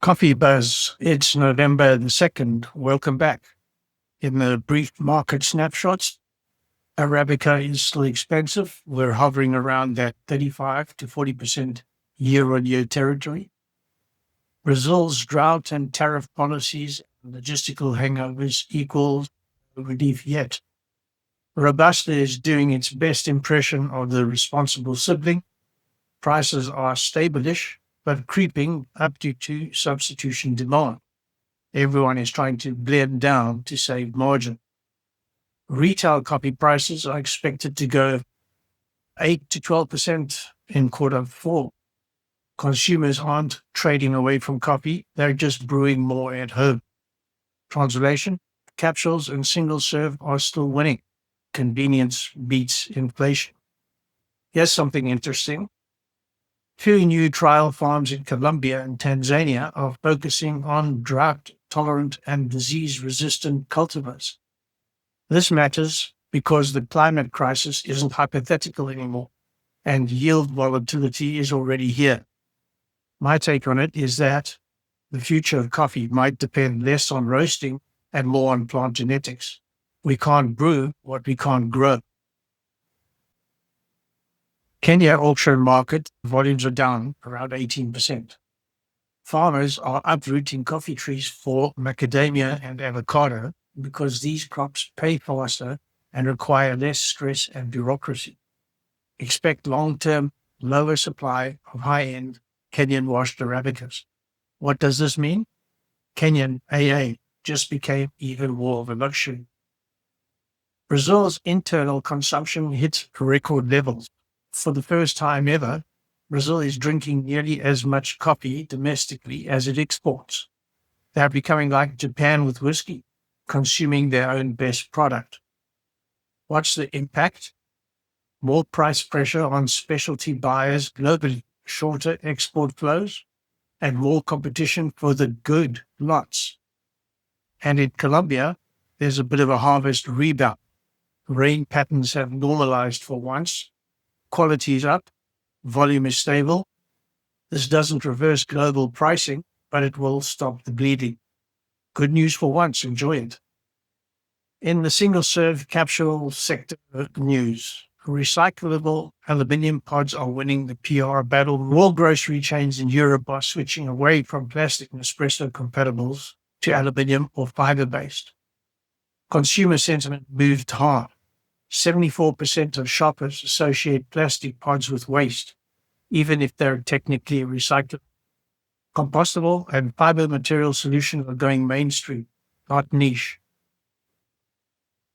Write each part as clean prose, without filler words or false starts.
Coffee Buzz, it's November the 2nd. Welcome back. In the brief market snapshots, Arabica is still expensive. We're hovering around that 35 to 40% year-on-year territory. Brazil's drought and tariff policies and logistical hangovers equals no relief yet. Robusta is doing its best impression of the responsible sibling. Prices are stable-ish, but creeping up due to substitution demand. Everyone is trying to blend down to save margin. Retail coffee prices are expected to go 8 to 12% in quarter four. Consumers aren't trading away from coffee, they're just brewing more at home. Translation: capsules and single serve are still winning. Convenience beats inflation. Here's something interesting. Two new trial farms in Colombia and Tanzania are focusing on drought-tolerant and disease-resistant cultivars. This matters because the climate crisis isn't hypothetical anymore, and yield volatility is already here. My take on it is that the future of coffee might depend less on roasting and more on plant genetics. We can't brew what we can't grow. Kenya auction market volumes are down around 18%. Farmers are uprooting coffee trees for macadamia and avocado because these crops pay faster and require less stress and bureaucracy. Expect long-term lower supply of high-end Kenyan washed Arabicas. What does this mean? Kenyan AA just became even more of a luxury. Brazil's internal consumption hit record levels. For the first time ever, Brazil is drinking nearly as much coffee domestically as it exports. They're becoming like Japan with whiskey, consuming their own best product. What's the impact? More price pressure on specialty buyers globally, shorter export flows, and more competition for the good lots. And in Colombia, there's a bit of a harvest rebound. Rain patterns have normalized for once. Quality is up. Volume is stable. This doesn't reverse global pricing, but it will stop the bleeding. Good news for once. Enjoy it. In the single-serve capsule sector news, recyclable aluminium pods are winning the PR battle. More grocery chains in Europe are switching away from plastic Nespresso compatibles to aluminium or fiber-based. Consumer sentiment moved hard. 74% of shoppers associate plastic pods with waste, even if they're technically recyclable. Compostable and fiber material solutions are going mainstream, not niche.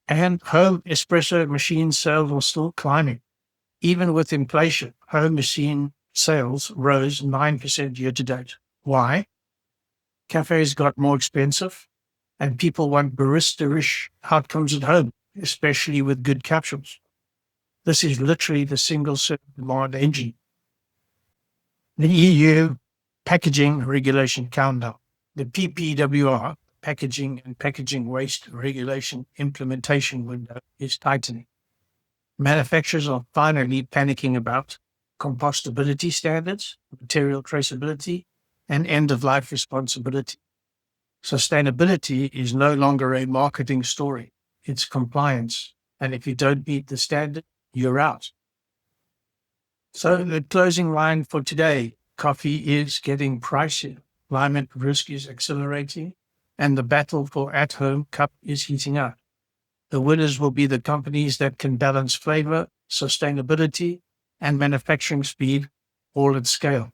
And home espresso machine sales are still climbing. Even with inflation, home machine sales rose 9% year to date. Why? Cafes got more expensive, and people want barista-ish outcomes at home, especially with good capsules. This is literally the single-serve demand engine. The EU packaging regulation countdown. The PPWR, Packaging and Packaging Waste Regulation Implementation window, is tightening. Manufacturers are finally panicking about compostability standards, material traceability, and end-of-life responsibility. Sustainability is no longer a marketing story. It's compliance. And if you don't meet the standard, you're out. So the closing line for today: coffee is getting pricier. Climate risk is accelerating, and the battle for at-home cup is heating up. The winners will be the companies that can balance flavor, sustainability, and manufacturing speed all at scale.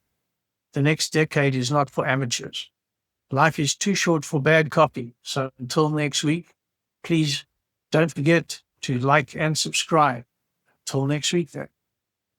The next decade is not for amateurs. Life is too short for bad coffee. So until next week, please don't forget to like and subscribe. Till next week then.